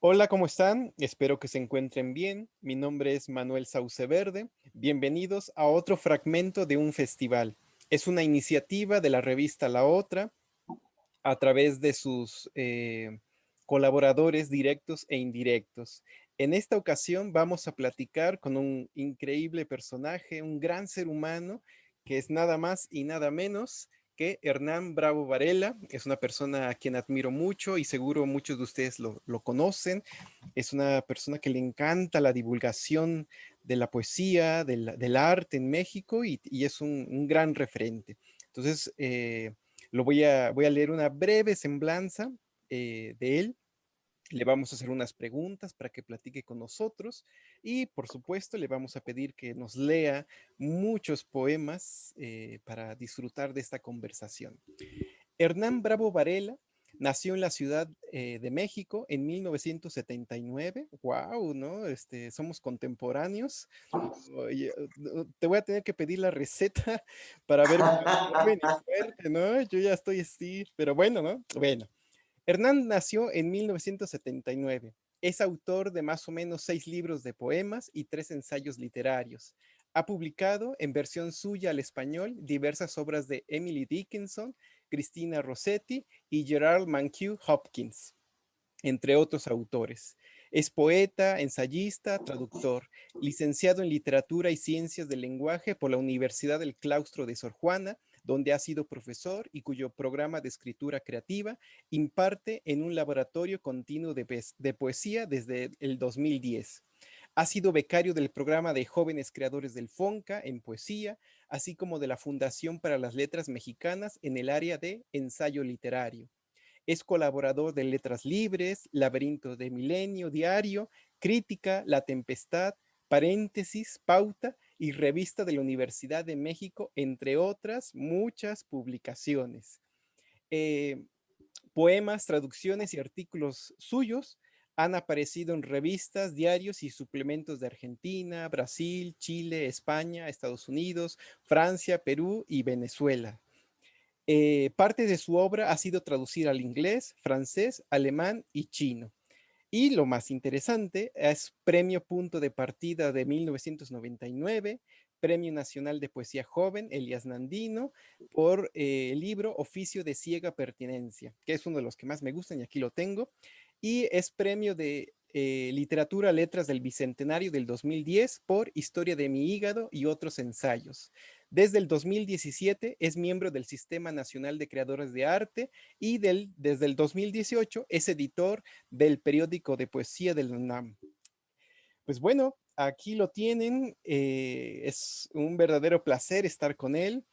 Hola, ¿cómo están? Espero que se encuentren bien. Mi nombre es Manuel Sauce Verde. Bienvenidos a otro fragmento de un festival. Es una iniciativa de la revista La Otra a través de sus colaboradores directos e indirectos. En esta ocasión vamos a platicar con un increíble personaje, un gran ser humano, que es nada más y nada menos que Hernán Bravo Varela. Es una persona a quien admiro mucho y seguro muchos de ustedes lo conocen. Es una persona que le encanta la divulgación de la poesía, del arte en México y es un gran referente. Entonces, voy a leer una breve semblanza de él. Le vamos a hacer unas preguntas para que platique con nosotros y, por supuesto, le vamos a pedir que nos lea muchos poemas para disfrutar de esta conversación. Hernán Bravo Varela nació en la Ciudad de México en 1979. ¡Wow! ¿No? Somos contemporáneos. Oye, te voy a tener que pedir la receta para ver más joven y fuerte, ¿no? Yo ya estoy así, pero bueno, ¿no? Bueno, Hernán nació en 1979. Es autor de más o menos 6 libros de poemas y 3 ensayos literarios. Ha publicado en versión suya al español diversas obras de Emily Dickinson, Christina Rossetti y Gerard Mankiw Hopkins, entre otros autores. Es poeta, ensayista, traductor, licenciado en Literatura y Ciencias del Lenguaje por la Universidad del Claustro de Sor Juana, donde ha sido profesor y cuyo programa de escritura creativa imparte en un laboratorio continuo de poesía desde el 2010. Ha sido becario del programa de jóvenes creadores del FONCA en poesía, así como de la Fundación para las Letras Mexicanas en el área de ensayo literario. Es colaborador de Letras Libres, Laberinto de Milenio, Diario, Crítica, La Tempestad, Paréntesis, Pauta y Revista de la Universidad de México, entre otras muchas publicaciones. Eh, Poemas, traducciones y artículos suyos han aparecido en revistas, diarios y suplementos de Argentina, Brasil, Chile, España, Estados Unidos, Francia, Perú y Venezuela. Parte de su obra ha sido traducida al inglés, francés, alemán y chino. Y lo más interesante es Premio Punto de Partida de 1999, Premio Nacional de Poesía Joven, Elías Nandino, por el libro Oficio de Ciega Pertinencia, que es uno de los que más me gustan y aquí lo tengo. Y es Premio de Literatura Letras del Bicentenario del 2010 por Historia de mi hígado y otros ensayos. Desde el 2017 es miembro del Sistema Nacional de Creadores de Arte y desde el 2018 es editor del periódico de poesía del UNAM. Pues bueno, aquí lo tienen. Es un verdadero placer estar con él.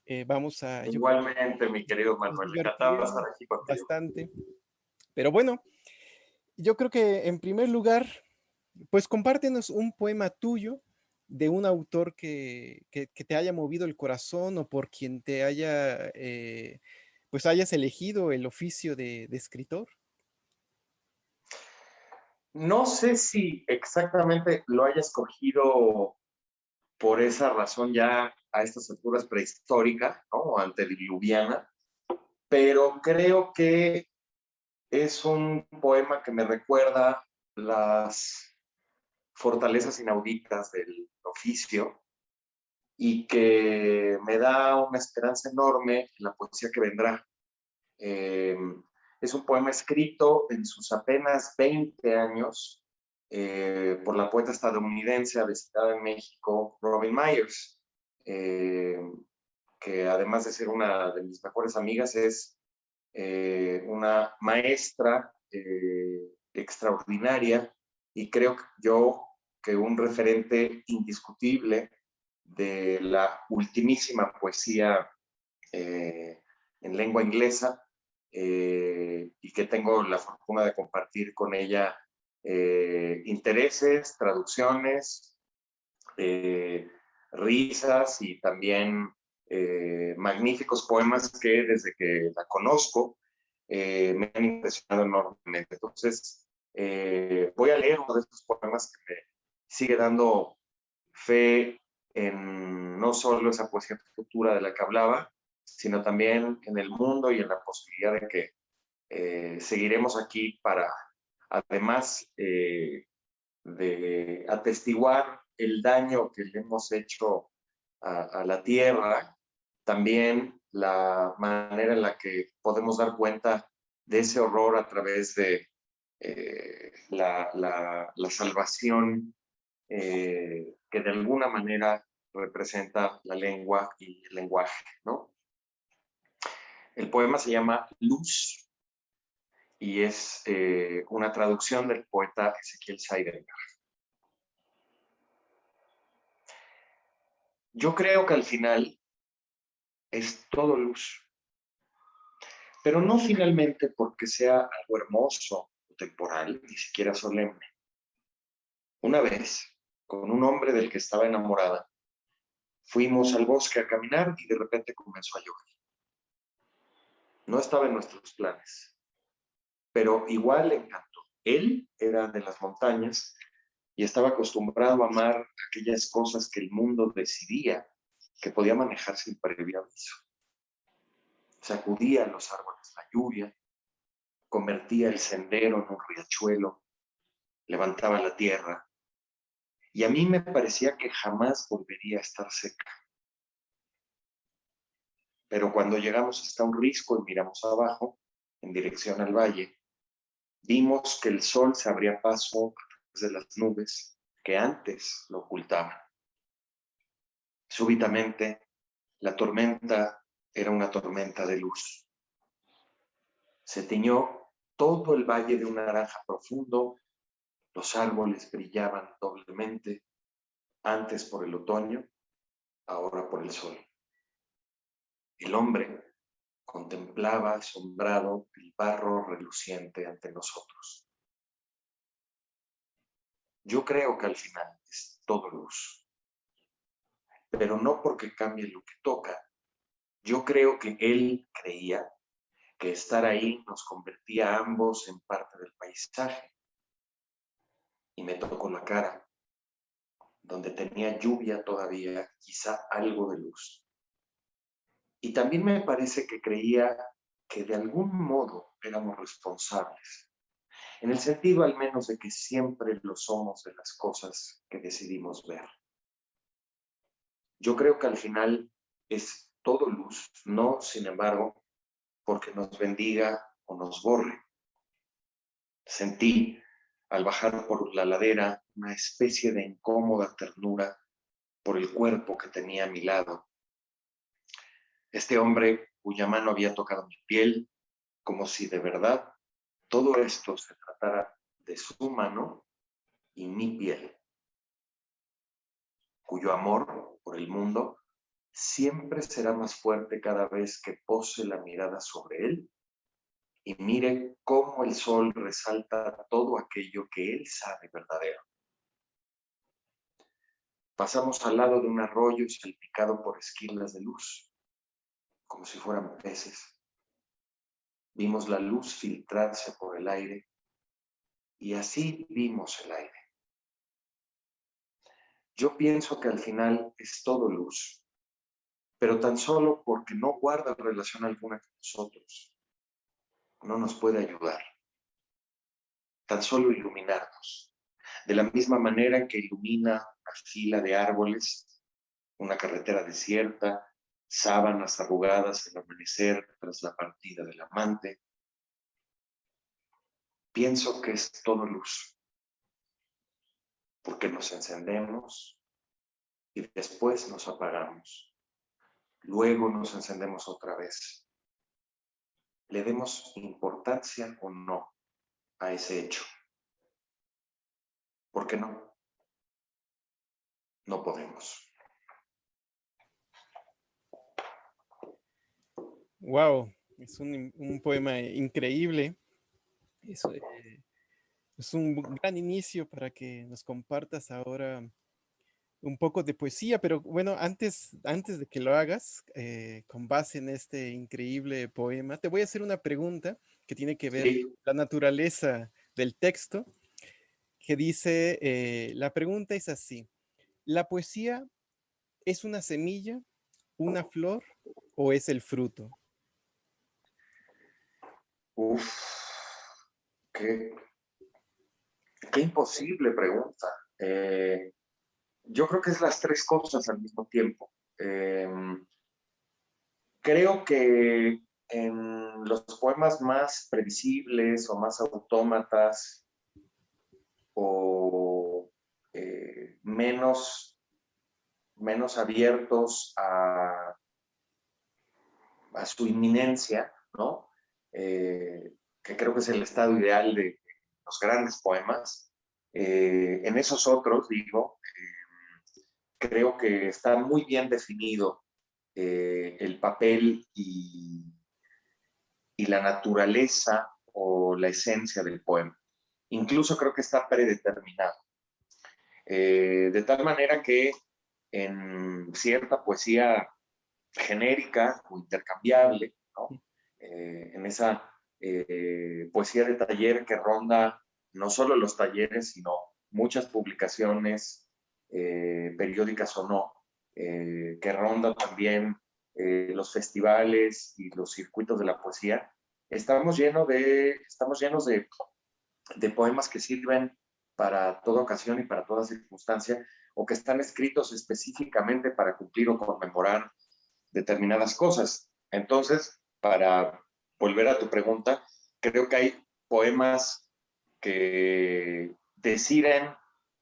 Yo creo que Igualmente, mi querido nos Manuel, encantado de estar divertiremos aquí contigo. bastante. Pero bueno, yo creo que en primer lugar, pues compártenos un poema tuyo de un autor que te haya movido el corazón o por quien te haya, pues hayas elegido el oficio de escritor. No sé si exactamente lo haya escogido por esa razón ya a estas alturas prehistórica, ¿no? O antediluviana, pero creo que es un poema que me recuerda las fortalezas inauditas del oficio y que me da una esperanza enorme en la poesía que vendrá. Eh, es un poema escrito en sus apenas 20 años por la poeta estadounidense aventada en México, Robin Myers, eh, que además de ser una de mis mejores amigas, es una maestra extraordinaria y creo yo que un referente indiscutible de la ultimísima poesía en lengua inglesa y que tengo la fortuna de compartir con ella intereses, traducciones, risas y también magníficos poemas que desde que la conozco me han impresionado enormemente. Entonces, voy a leer uno de estos poemas que me sigue dando fe en no solo esa poesía futura de la que hablaba, sino también en el mundo y en la posibilidad de que seguiremos aquí para además de atestiguar el daño que le hemos hecho a la tierra, también la manera en la que podemos dar cuenta de ese horror a través de la salvación que de alguna manera representa la lengua y el lenguaje, ¿no? El poema se llama Luz y es una traducción del poeta Ezequiel Seidenberg. Yo creo que al final es todo luz, pero no finalmente porque sea algo hermoso o temporal, ni siquiera solemne. Una vez, con un hombre del que estaba enamorada, fuimos al bosque a caminar y de repente comenzó a llover. No estaba en nuestros planes, pero igual le encantó. Él era de las montañas y estaba acostumbrado a amar aquellas cosas que el mundo decidía que podía manejar sin previo aviso. Sacudía los árboles la lluvia, convertía el sendero en un riachuelo, levantaba la tierra, y a mí me parecía que jamás volvería a estar seca. Pero cuando llegamos hasta un risco y miramos abajo, en dirección al valle, vimos que el sol se abría paso a través de las nubes que antes lo ocultaban. Súbitamente, la tormenta era una tormenta de luz. Se tiñó todo el valle de un naranja profundo, los árboles brillaban doblemente, antes por el otoño, ahora por el sol. El hombre contemplaba asombrado el barro reluciente ante nosotros. Yo creo que al final es todo luz, pero no porque cambie lo que toca. Yo creo que él creía que estar ahí nos convertía a ambos en parte del paisaje. Y me tocó la cara, donde tenía lluvia todavía, quizá algo de luz. Y también me parece que creía que de algún modo éramos responsables, en el sentido al menos de que siempre lo somos de las cosas que decidimos ver. Yo creo que al final es todo luz, no, sin embargo, porque nos bendiga o nos borre. Sentí, al bajar por la ladera, una especie de incómoda ternura por el cuerpo que tenía a mi lado. Este hombre cuya mano había tocado mi piel, como si de verdad todo esto se tratara de su mano y mi piel, cuyo amor por el mundo siempre será más fuerte cada vez que pose la mirada sobre él y mire cómo el sol resalta todo aquello que él sabe verdadero. Pasamos al lado de un arroyo salpicado por esquilas de luz, como si fueran peces. Vimos la luz filtrarse por el aire y así vimos el aire. Yo pienso que al final es todo luz, pero tan solo porque no guarda relación alguna con nosotros. No nos puede ayudar, tan solo iluminarnos, de la misma manera que ilumina una fila de árboles, una carretera desierta, sábanas arrugadas al amanecer tras la partida del amante. Pienso que es todo luz, porque nos encendemos y después nos apagamos. Luego nos encendemos otra vez. Le demos importancia o no a ese hecho. ¿Por qué no? No podemos. Wow, es un poema increíble. Eso, es un gran inicio para que nos compartas ahora un poco de poesía, pero bueno, antes de que lo hagas, con base en este increíble poema, te voy a hacer una pregunta que tiene que ver Sí. con la naturaleza del texto, que dice, la pregunta es así, ¿la poesía es una semilla, una flor o es el fruto? Uf, qué Qué imposible pregunta. Yo creo que es las tres cosas al mismo tiempo. Creo que en los poemas más previsibles o más autómatas o menos abiertos a su inminencia, ¿no? Que creo que es el estado ideal de los grandes poemas. En esos otros, digo, creo que está muy bien definido el papel y la naturaleza o la esencia del poema. Incluso creo que está predeterminado. De tal manera que en cierta poesía genérica o intercambiable, ¿no? En esa poesía de taller que ronda no solo los talleres, sino muchas publicaciones, periódicas o no, que ronda también los festivales y los circuitos de la poesía. Estamos llenos de poemas que sirven para toda ocasión y para toda circunstancia, o que están escritos específicamente para cumplir o conmemorar determinadas cosas. Entonces, para volver a tu pregunta, creo que hay poemas que deciden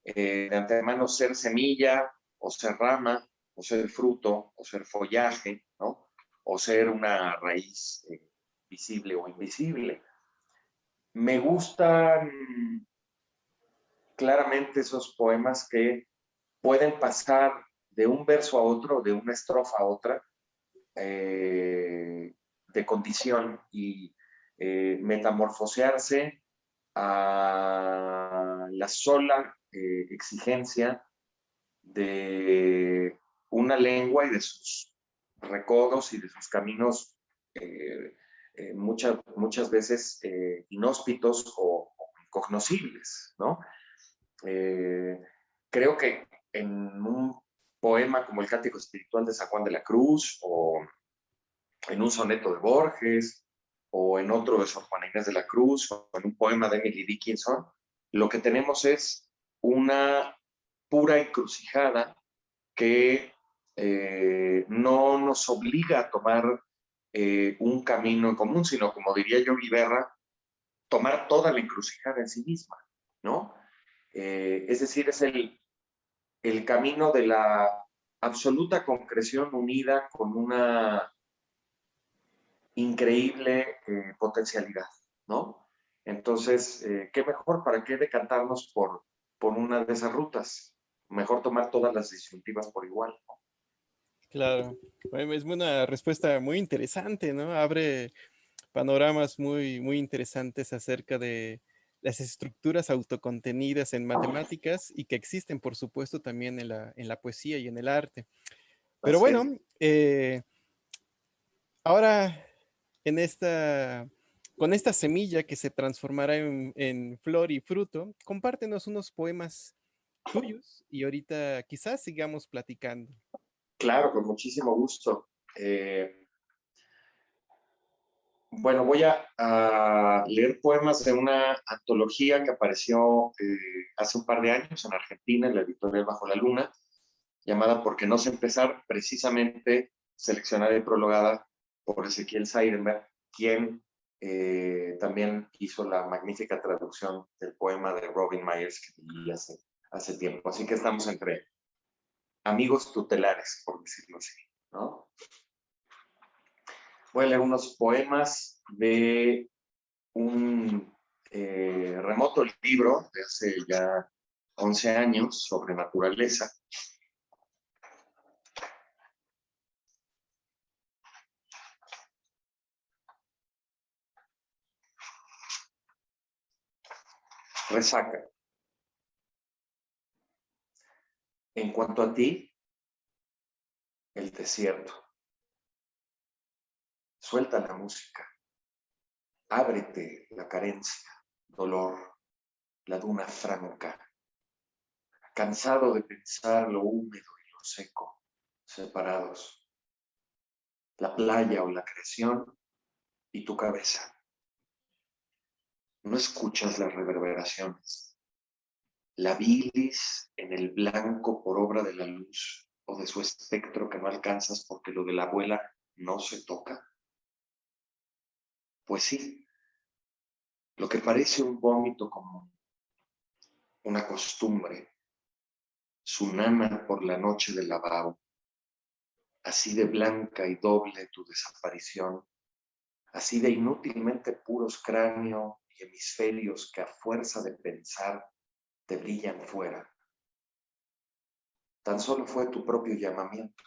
de antemano ser semilla, o ser rama, o ser fruto, o ser follaje, ¿no? O ser una raíz visible o invisible. Me gustan claramente esos poemas que pueden pasar de un verso a otro, de una estrofa a otra, de condición y metamorfosearse a la sola exigencia de una lengua y de sus recodos y de sus caminos muchas veces inhóspitos o incognoscibles, ¿no? Creo que en un poema como el Cántico Espiritual de San Juan de la Cruz, o en un soneto de Borges, o en otro de Sor Juana Inés de la Cruz, o en un poema de Emily Dickinson, lo que tenemos es una pura encrucijada que no nos obliga a tomar un camino en común, sino, como diría yo, Guiberra, tomar toda la encrucijada en sí misma, ¿no? Es decir, es el camino de la absoluta concreción unida con una increíble potencialidad, ¿no? Entonces, ¿qué mejor? ¿Para qué decantarnos por una de esas rutas? Mejor tomar todas las disyuntivas por igual, ¿no? Claro, bueno, es una respuesta muy interesante, ¿no? Abre panoramas muy interesantes acerca de las estructuras autocontenidas en matemáticas y que existen, por supuesto, también en la poesía y en el arte. Pero Así bueno, es. ahora en con esta semilla que se transformará en flor y fruto, compártenos unos poemas tuyos y ahorita quizás sigamos platicando. Claro, con muchísimo gusto. Bueno, voy a leer poemas de una antología que apareció hace un par de años en Argentina, en la editorial Bajo la Luna, llamada Porque no sé empezar, precisamente seleccionada y prologada por Ezequiel Seidenberg, quien también hizo la magnífica traducción del poema de Robin Myers que leí hace tiempo. Así que estamos entre amigos tutelares, por decirlo así, ¿no? Voy a leer unos poemas de un remoto libro de hace ya 11 años sobre naturaleza. Resaca. En cuanto a ti, el desierto. Suelta la música. Ábrete la carencia, dolor, la duna franca. Cansado de pensar lo húmedo y lo seco, separados. La playa o la creación y tu cabeza. No escuchas las reverberaciones. la bilis en el blanco por obra de la luz o de su espectro que no alcanzas porque lo de la abuela no se toca. Pues sí, lo que parece un vómito como una costumbre, su nana por la noche del lavabo, así de blanca y doble tu desaparición, así de inútilmente puros cráneo y hemisferios que a fuerza de pensar te brillan fuera. Tan solo fue tu propio llamamiento.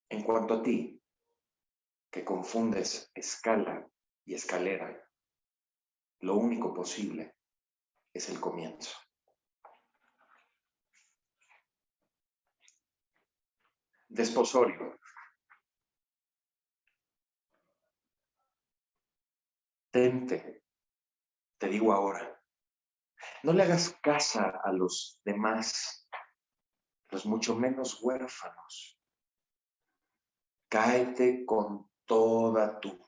En cuanto a ti, que confundes escala y escalera, lo único posible es el comienzo. Desposorio. Tente, te digo ahora, no le hagas caso a los demás, los mucho menos huérfanos. Cáete con toda tu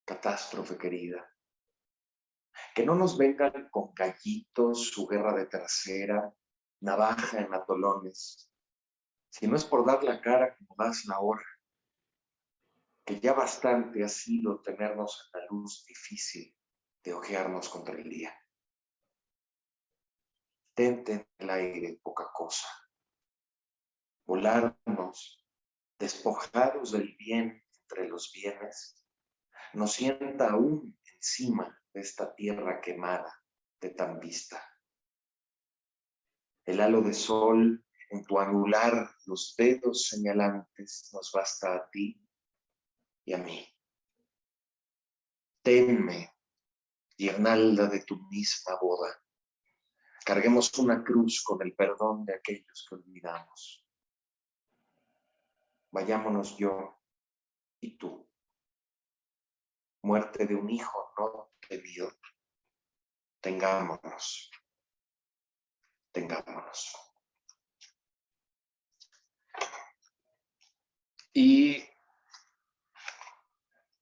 catástrofe querida. Que no nos vengan con gallitos, su guerra de tercera, navaja en atolones. Si no es por dar la cara como das la hora, que ya bastante ha sido tenernos en la luz difícil de ojearnos contra el día. Tente en el aire poca cosa. Volarnos, despojados del bien entre los bienes, nos sienta aún encima de esta tierra quemada de tan vista. El halo de sol en tu anular, los dedos señalantes, nos basta a ti y a mí. Tenme, guirnalda de tu misma boda. Carguemos una cruz con el perdón de aquellos que olvidamos. Vayámonos yo y tú. Muerte de un hijo no tenido. Tengámonos. Y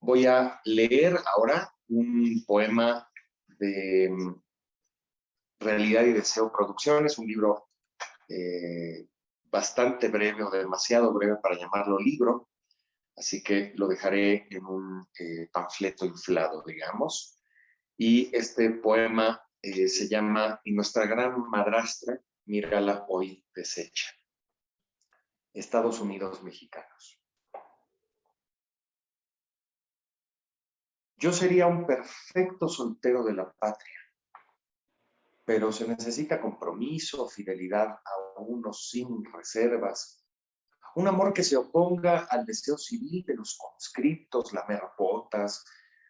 voy a leer ahora un poema de Realidad y Deseo Producciones, un libro bastante breve o demasiado breve para llamarlo libro, así que lo dejaré en un panfleto inflado, digamos. Y este poema se llama Y nuestra gran madrastra, mírala hoy deshecha. Estados Unidos mexicanos. Yo sería un perfecto soltero de la patria, pero se necesita compromiso, fidelidad a uno sin reservas, un amor que se oponga al deseo civil de los conscriptos, lamer botas,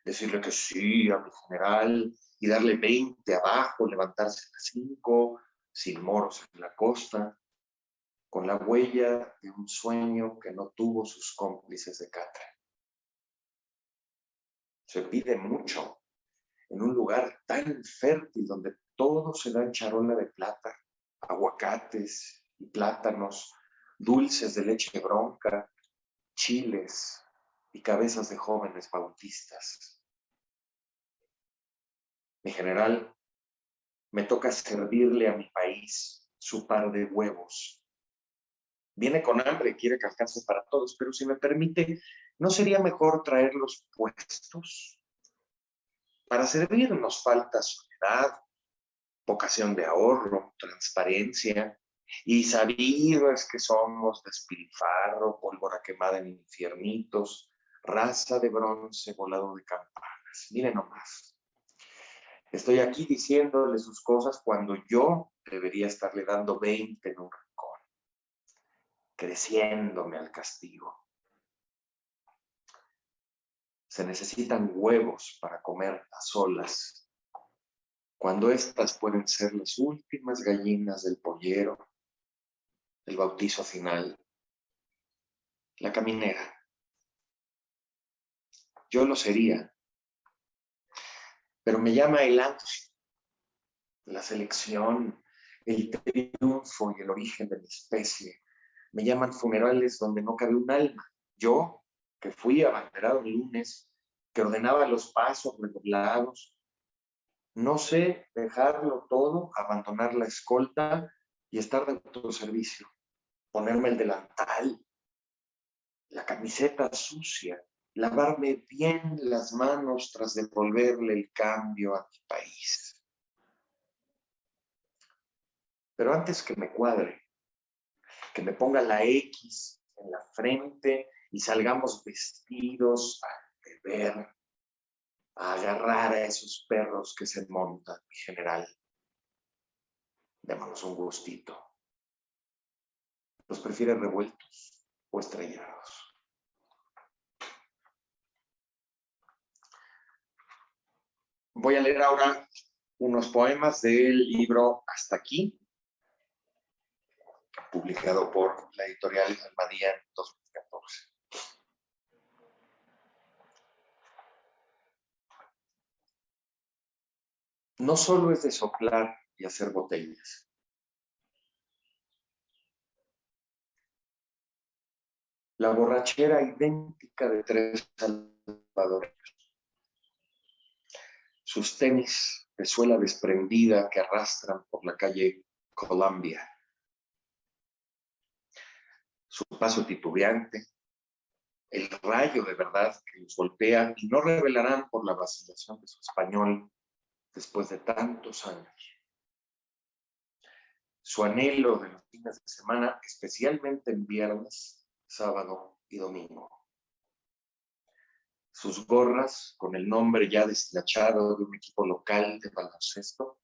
decirle que sí a mi general y darle 20 abajo, levantarse a las 5, sin moros en la costa, con la huella de un sueño que no tuvo sus cómplices de catra. Se pide mucho en un lugar tan fértil donde todo se da en charola de plata, aguacates y plátanos, dulces de leche bronca, chiles y cabezas de jóvenes bautistas. Mi general, me toca servirle a mi país su par de huevos. Viene con hambre, quiere que alcance para todos, pero si me permite, ¿no sería mejor traerlos puestos? Para servir nos falta soledad, vocación de ahorro, transparencia, y sabido es que somos despilfarro, pólvora quemada en infiernitos, raza de bronce volado de campanas. Miren nomás. Estoy aquí diciéndole sus cosas cuando yo debería estarle dando 20 en un rincón, creciéndome al castigo. Se necesitan huevos para comer a solas, cuando estas pueden ser las últimas gallinas del pollero, el bautizo final, la caminera. Yo lo sería, pero me llama el ángel, la selección, el triunfo y el origen de mi especie. Me llaman funerales donde no cabe un alma. Yo, que fui abanderado el lunes, que ordenaba los pasos redoblados, No sé dejarlo todo, abandonar la escolta y estar de autoservicio. Ponerme el delantal, la camiseta sucia, lavarme bien las manos tras devolverle el cambio a mi país. Pero antes que me cuadre, que me ponga la X en la frente y salgamos vestidos a beber, a agarrar a esos perros que se montan, mi general. Démonos un gustito. ¿Los prefiere revueltos o estrellados? Voy a leer ahora unos poemas del libro Hasta aquí, publicado por la editorial Almadía en 2014. No solo es de soplar y hacer botellas. La borrachera idéntica de tres salvadores. Sus tenis de suela desprendida que arrastran por la calle Columbia. Su paso titubeante, el rayo de verdad que los golpea y no revelarán por la vacilación de su español después de tantos años. Su anhelo de los fines de semana, especialmente en viernes, sábado y domingo. Sus gorras con el nombre ya deshilachado de un equipo local de baloncesto.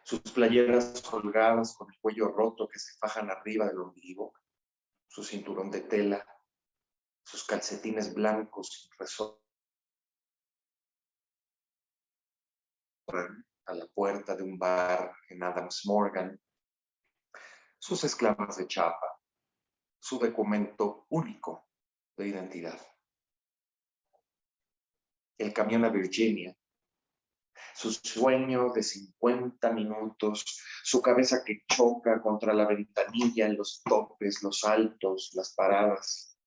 Sus playeras colgadas con el cuello roto que se fajan arriba del ombligo. Su cinturón de tela. Sus calcetines blancos sin resorte a la puerta de un bar en Adams Morgan. Sus esclavas de chapa. Su documento único de identidad. El camión a Virginia, su sueño de 50 minutos, su cabeza que choca contra la ventanilla en los topes, los altos, las paradas,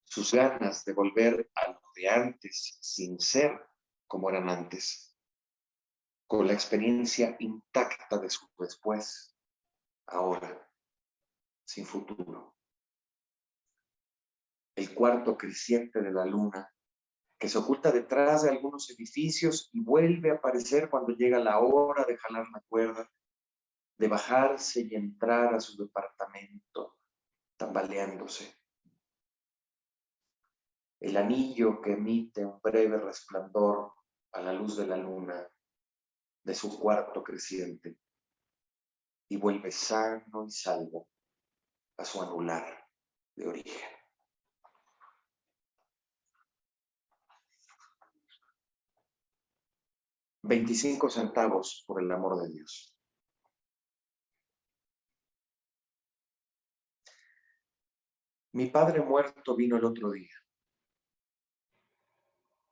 sus ganas de volver a lo de antes sin ser como eran antes, con la experiencia intacta de su después, ahora, sin futuro. El cuarto creciente de la luna, que se oculta detrás de algunos edificios y vuelve a aparecer cuando llega la hora de jalar la cuerda, de bajarse y entrar a su departamento, tambaleándose. El anillo que emite un breve resplandor a la luz de la luna de su cuarto creciente y vuelve sano y salvo a su anular de origen. 25 centavos, por el amor de Dios. Mi padre muerto vino el otro día.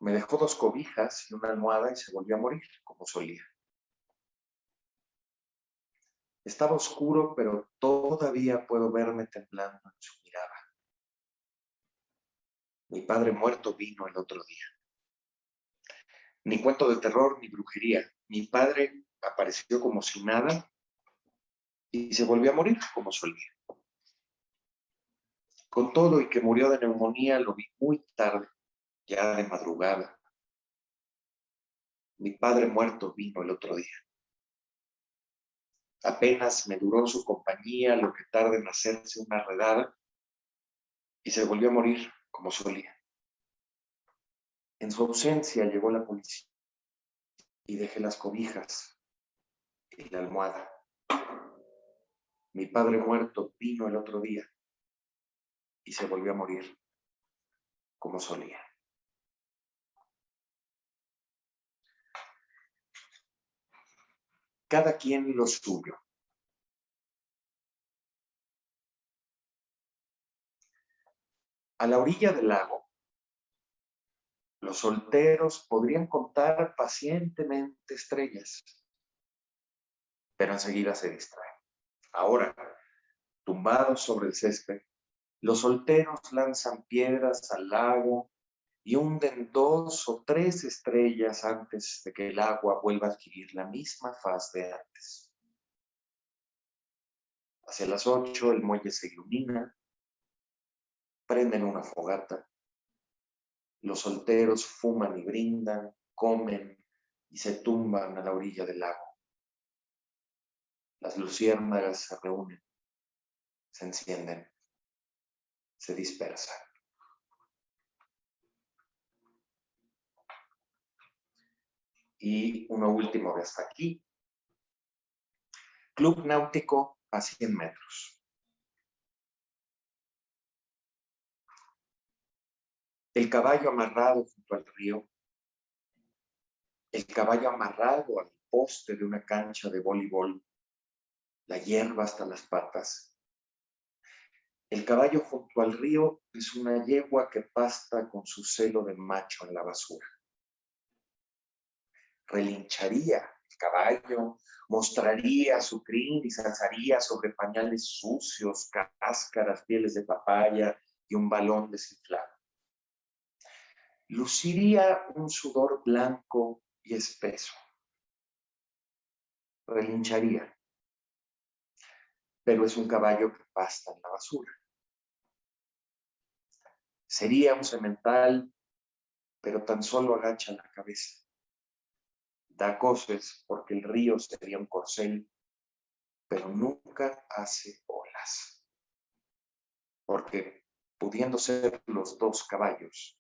Me dejó 2 cobijas y una almohada y se volvió a morir, como solía. Estaba oscuro, pero todavía puedo verme temblando en su mirada. Mi padre muerto vino el otro día. Ni cuento de terror ni brujería. Mi padre apareció como si nada y se volvió a morir como solía. Con todo y que murió de neumonía, lo vi muy tarde, ya de madrugada. Mi padre muerto vino el otro día. Apenas me duró su compañía lo que tarda en hacerse una redada y se volvió a morir como solía. En su ausencia llegó la policía y dejé las cobijas y la almohada. Mi padre muerto vino el otro día y se volvió a morir como solía. Cada quien lo suyo. A la orilla del lago, los solteros podrían contar pacientemente estrellas, pero enseguida se distraen. Ahora, tumbados sobre el césped, los solteros lanzan piedras al lago y hunden 2 o 3 estrellas antes de que el agua vuelva a adquirir la misma faz de antes. Hacia las 8 el muelle se ilumina, prenden una fogata, los solteros fuman y brindan, comen y se tumban a la orilla del lago. Las luciérnagas se reúnen, se encienden, se dispersan. Y uno último de hasta aquí. Club náutico a 100 metros. El caballo amarrado junto al río. El caballo amarrado al poste de una cancha de voleibol. La hierba hasta las patas. El caballo junto al río es una yegua que pasta con su celo de macho en la basura. Relincharía el caballo, mostraría su crin y se alzaría sobre pañales sucios, cáscaras, pieles de papaya y un balón desinflado. Luciría un sudor blanco y espeso. Relincharía, pero es un caballo que pasta en la basura. Sería un semental, pero tan solo agacha la cabeza. Da coces porque el río sería un corcel, pero nunca hace olas. Porque pudiendo ser los dos caballos,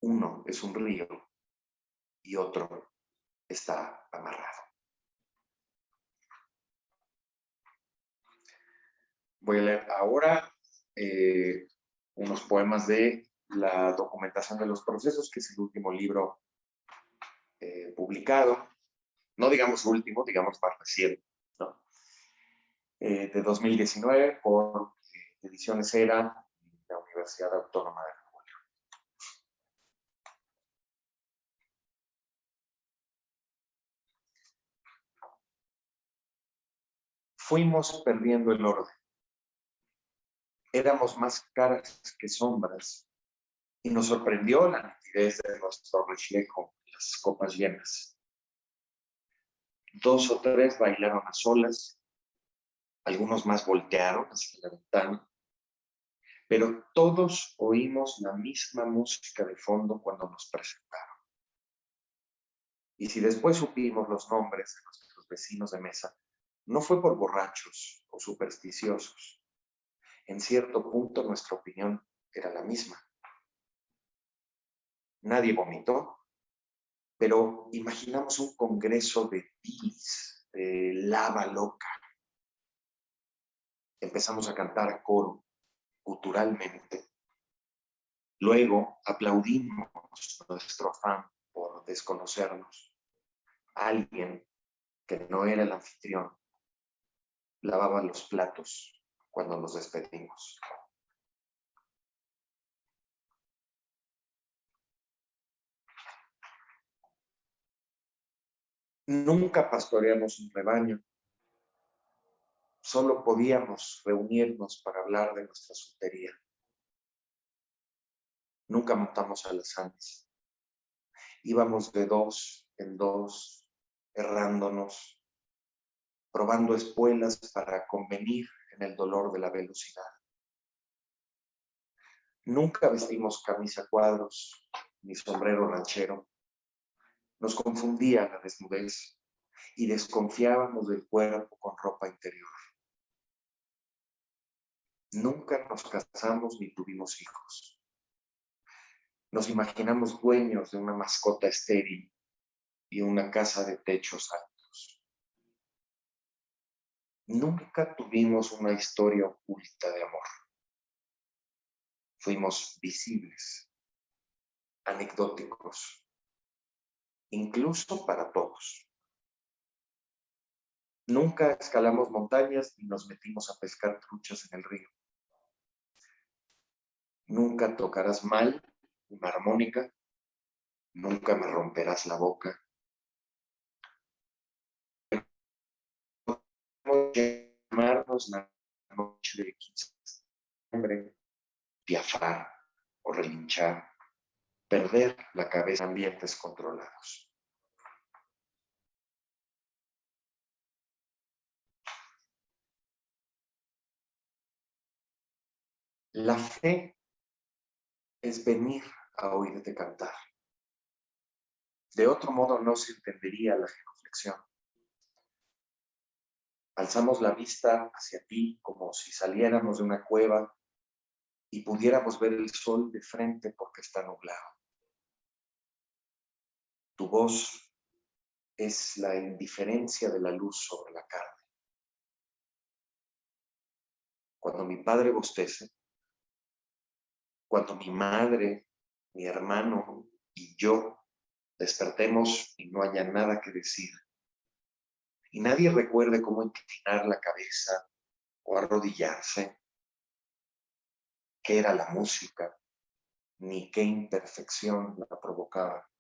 uno es un río y otro está amarrado. Voy a leer ahora unos poemas de La documentación de los procesos, que es el último libro publicado. No digamos último, digamos más reciente, ¿no? De 2019 por Ediciones Era y la Universidad Autónoma de Nuevo León. Fuimos perdiendo el orden. Éramos más caras que sombras y nos sorprendió la nitidez de nuestro reflejo en las copas llenas. 2 o 3 bailaron a solas, algunos más voltearon hacia la ventana, pero todos oímos la misma música de fondo cuando nos presentaron. Y si después supimos los nombres de nuestros vecinos de mesa, no fue por borrachos o supersticiosos. En cierto punto nuestra opinión era la misma. Nadie vomitó, pero imaginamos un congreso de bilis, de lava loca. Empezamos a cantar a coro, guturalmente. Luego aplaudimos nuestro afán por desconocernos. Alguien que no era el anfitrión lavaba los platos cuando nos despedimos. Nunca pastoreamos un rebaño. Solo podíamos reunirnos para hablar de nuestra soltería. Nunca montamos a las andas. Íbamos de 2 en 2, errándonos, probando espuelas para convenir en el dolor de la velocidad. Nunca vestimos camisa cuadros ni sombrero ranchero. Nos confundía la desnudez y desconfiábamos del cuerpo con ropa interior. Nunca nos casamos ni tuvimos hijos. Nos imaginamos dueños de una mascota estéril y una casa de techos altos. Nunca tuvimos una historia oculta de amor. Fuimos visibles, anecdóticos, incluso para todos. Nunca escalamos montañas ni nos metimos a pescar truchas en el río. Nunca tocarás mal una armónica, nunca me romperás la boca. Podemos llamarnos la noche de 15 de septiembre, piafar o relinchar. perder la cabeza en ambientes controlados. La fe es venir a oírte cantar. De otro modo no se entendería la genuflexión. Alzamos la vista hacia ti como si saliéramos de una cueva y pudiéramos ver el sol de frente porque está nublado. Tu voz es la indiferencia de la luz sobre la carne. Cuando mi padre bostece, cuando mi madre, mi hermano y yo despertemos y no haya nada que decir, y nadie recuerde cómo inclinar la cabeza o arrodillarse, qué era la música, ni qué imperfección la provocaba.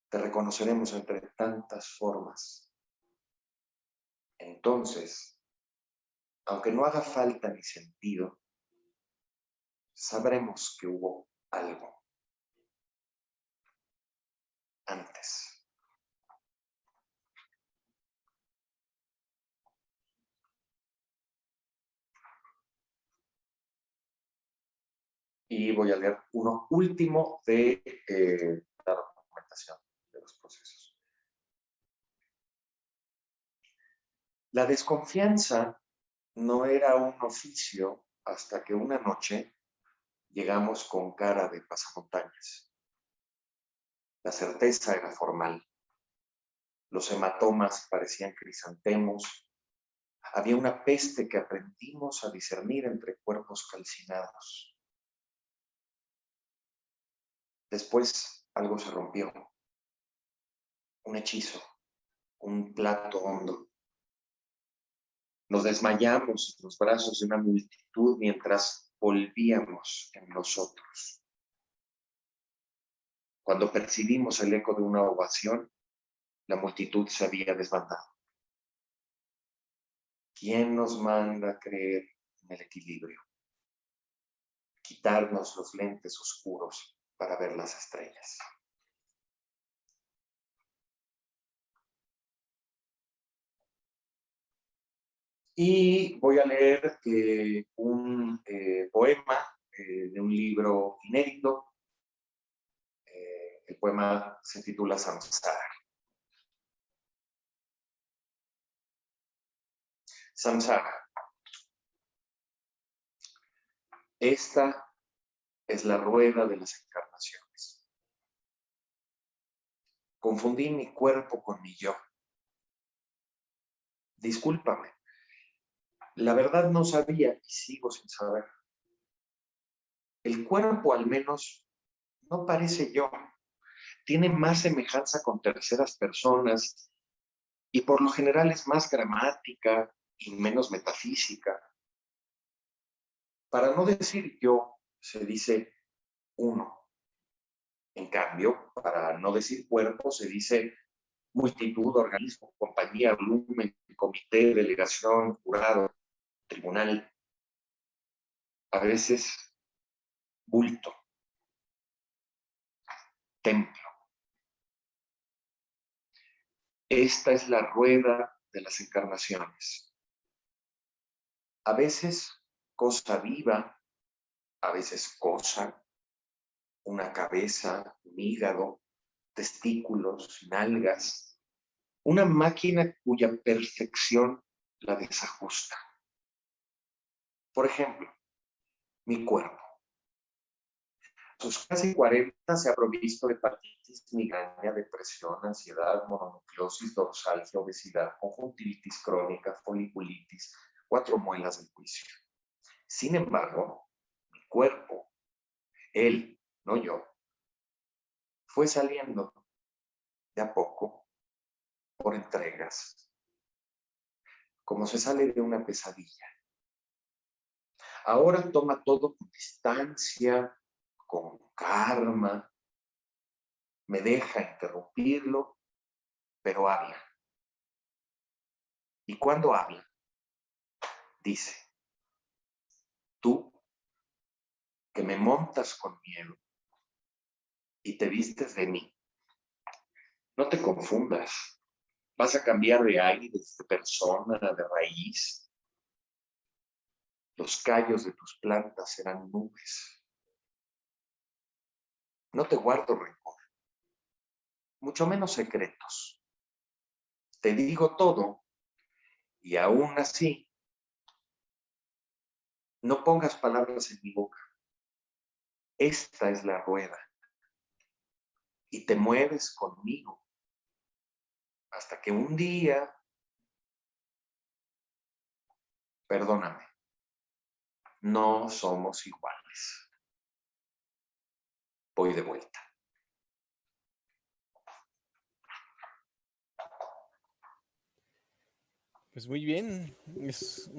Te reconoceremos entre tantas formas. Entonces, aunque no haga falta ni sentido, sabremos que hubo algo antes. Y voy a leer uno último de la documentación de los procesos. La desconfianza no era un oficio hasta que una noche llegamos con cara de pasamontañas. La certeza era formal. Los hematomas parecían crisantemos. Había una peste que aprendimos a discernir entre cuerpos calcinados. Después algo se rompió. Un hechizo, un plato hondo. Nos desmayamos en los brazos de una multitud mientras volvíamos en nosotros. Cuando percibimos el eco de una ovación, la multitud se había desbandado. ¿Quién nos manda a creer en el equilibrio? Quitarnos los lentes oscuros para ver las estrellas. Y voy a leer un poema de un libro inédito. El poema se titula Samsara. Samsara. Esta es la rueda de las encarnaciones. Confundí mi cuerpo con mi yo. Discúlpame. La verdad no sabía y sigo sin saber. El cuerpo al menos no parece yo. Tiene más semejanza con terceras personas y por lo general es más gramática y menos metafísica. Para no decir yo, se dice uno. En cambio, para no decir cuerpo, se dice multitud, organismo, compañía, volumen, comité, delegación, jurado, tribunal. A veces, bulto, templo. Esta es la rueda de las encarnaciones. A veces, cosa viva, a veces cosa, una cabeza, un hígado, testículos, nalgas, una máquina cuya perfección la desajusta. Por ejemplo, mi cuerpo. A sus casi 40 se ha provisto de hepatitis, migraña, depresión, ansiedad, mononucleosis, dorsalgia, obesidad, conjuntivitis crónica, foliculitis, 4 muelas del juicio. Sin embargo, mi cuerpo, él, no yo, fue saliendo de a poco por entregas, como se sale de una pesadilla. Ahora toma todo con distancia, con karma, me deja interrumpirlo, pero habla. Y cuando habla, dice, tú que me montas con miedo, y te vistes de mí. No te confundas. Vas a cambiar de aire, de persona, de raíz. Los callos de tus plantas serán nubes. No te guardo rencor, mucho menos secretos. Te digo todo y aún así no pongas palabras en mi boca. Esta es la rueda y te mueves conmigo hasta que un día, perdóname, no somos iguales. Voy de vuelta. Pues muy bien, es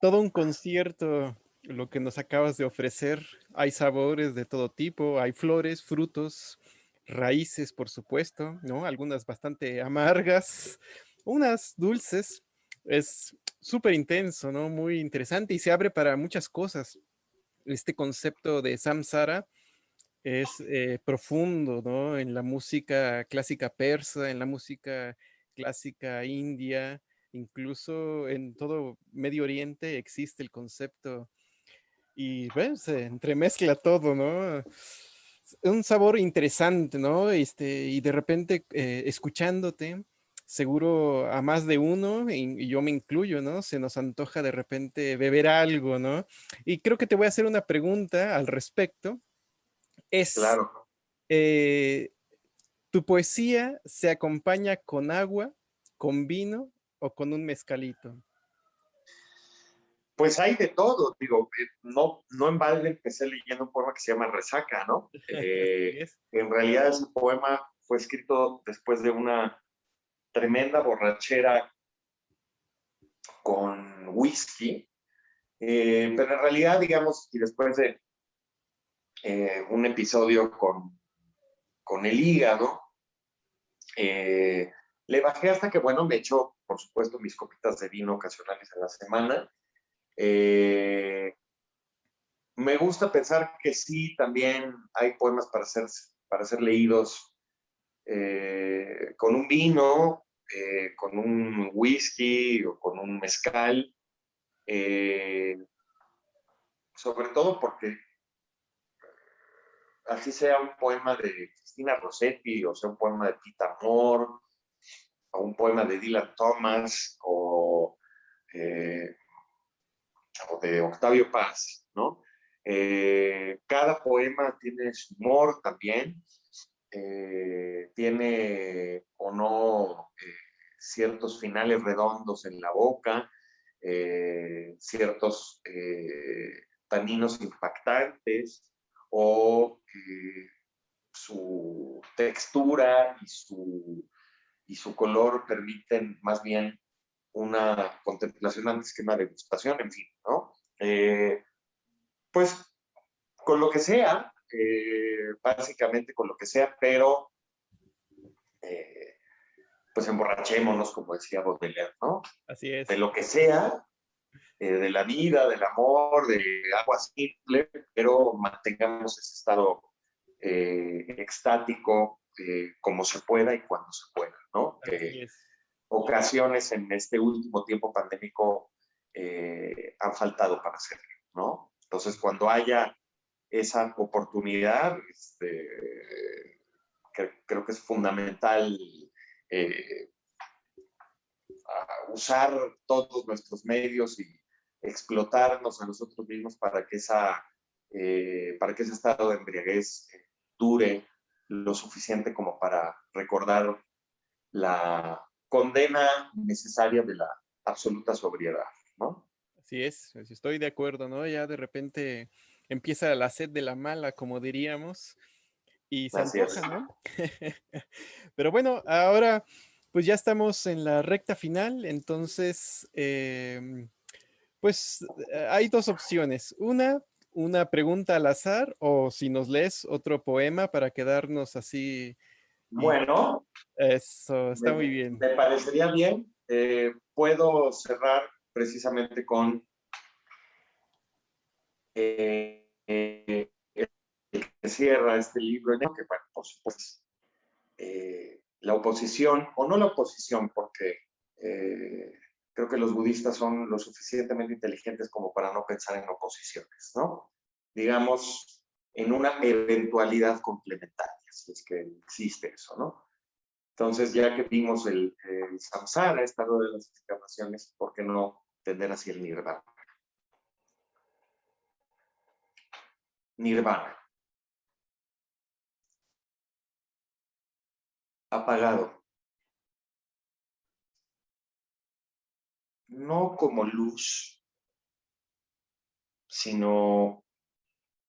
todo un concierto lo que nos acabas de ofrecer. Hay sabores de todo tipo, hay flores, frutos, raíces, por supuesto, ¿no? Algunas bastante amargas, unas dulces. Es súper intenso, ¿no? Muy interesante y se abre para muchas cosas. Este concepto de samsara es profundo, ¿no? En la música clásica persa, en la música clásica india, incluso en todo Medio Oriente existe el concepto y bueno, se entremezcla todo, ¿no? Un sabor interesante, ¿no? Y de repente escuchándote, seguro a más de uno, y yo me incluyo, ¿no? Se nos antoja de repente beber algo, ¿no? Y creo que te voy a hacer una pregunta al respecto. Es, Claro. eh, ¿Tu poesía se acompaña con agua, con vino o con un mezcalito? Pues hay de todo, digo, no en balde empecé leyendo un poema que se llama Resaca, ¿no? Así es. En realidad ese poema fue escrito después de una tremenda borrachera con whisky, pero en realidad, digamos, y después de un episodio con el hígado, eh, le bajé hasta que, bueno, me echo, por supuesto, mis copitas de vino ocasionales en la semana. Eh, Me gusta pensar que sí, también hay poemas para ser leídos con un vino, con un whisky o con un mezcal, eh, sobre todo porque así sea un poema de Cristina Rossetti, o sea un poema de Tita Moore, o un poema de Dylan Thomas, eh, o de Octavio Paz, ¿no? Cada poema tiene su humor también, tiene o no ciertos finales redondos en la boca, ciertos taninos impactantes o su textura y su color permiten más bien una contemplación antes que una degustación, en fin, ¿no? Pues con lo que sea, básicamente con lo que sea, pero eh, pues emborrachémonos, como decía Baudelaire, ¿no? Así De es. lo que sea, de la vida, del amor, de agua simple, pero mantengamos ese estado extático como se pueda y cuando se pueda, ¿no? Así es. Ocasiones en este último tiempo pandémico han faltado para hacerlo, ¿no? Entonces, cuando haya esa oportunidad, creo que es fundamental eh, usar todos nuestros medios y explotarnos a nosotros mismos para que ese estado de embriaguez dure lo suficiente como para recordar la condena necesaria de la absoluta sobriedad, ¿no? Así es. Estoy de acuerdo, ¿no? Ya de repente empieza la sed de la mala, como diríamos, y se Así antoja, es. ¿no? Pero bueno, ahora pues ya estamos en la recta final, entonces pues hay dos opciones. Una pregunta al azar o si nos lees otro poema para quedarnos así y Bueno, eso, está muy bien. me parecería bien. Puedo cerrar precisamente con que cierra este libro, en el que, bueno, por supuesto, la oposición, o no la oposición, porque creo que los budistas son lo suficientemente inteligentes como para no pensar en oposiciones, ¿no? Digamos, en una eventualidad complementaria, si es que existe eso, ¿no? Entonces, ya que vimos el samsara, esta rueda de las encarnaciones, ¿por qué no tender hacia el nirvana? Nirvana. Apagado. No como luz, sino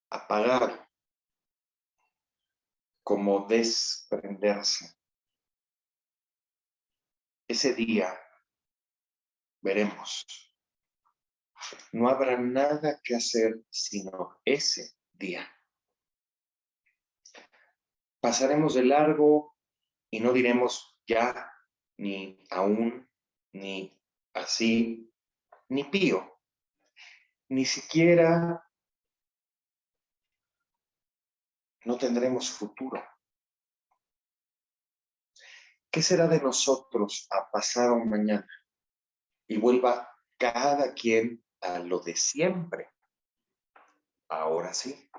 apagado, como desprenderse. Ese día veremos. No habrá nada que hacer sino ese día. Pasaremos de largo y no diremos ya, ni aún, ni así, ni pío. Ni siquiera no tendremos futuro. ¿Qué será de nosotros a pasado mañana? Y vuelva cada quien a lo de siempre. Ahora sí.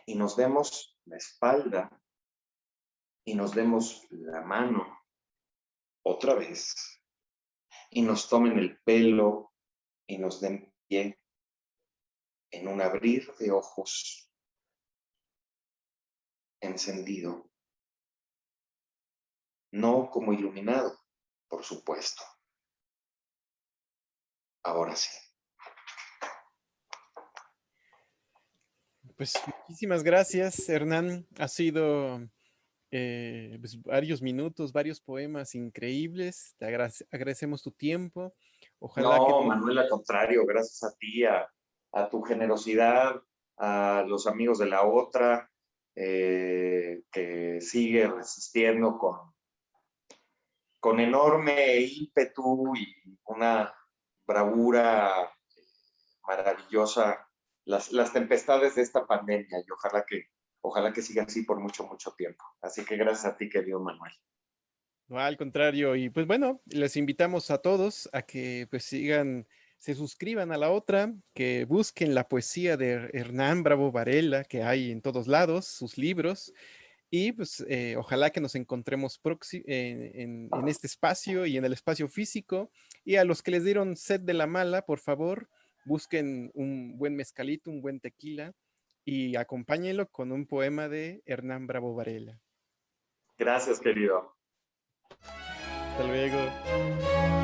Y nos demos la espalda y nos demos la mano otra vez y nos tomen el pelo y nos den pie en un abrir de ojos encendido, no como iluminado, por supuesto. Ahora sí. Pues muchísimas gracias, Hernán. Ha sido pues, varios minutos, varios poemas increíbles. Te agradecemos tu tiempo. Ojalá que No, Manuel, al contrario, gracias a ti, a tu generosidad, a los amigos de la otra, que sigue resistiendo con enorme ímpetu y una bravura maravillosa las tempestades de esta pandemia y ojalá que siga así por mucho, mucho tiempo. Así que gracias a ti, querido Manuel. no, al contrario. Y pues bueno, les invitamos a todos a que pues sigan, se suscriban a la otra, que busquen la poesía de Hernán Bravo Varela, que hay en todos lados, sus libros. Y pues ojalá que nos encontremos en este espacio y en el espacio físico. Y a los que les dieron sed de la mala, por favor, busquen un buen mezcalito, un buen tequila y acompáñenlo con un poema de Hernán Bravo Varela. Gracias, querido. Hasta luego.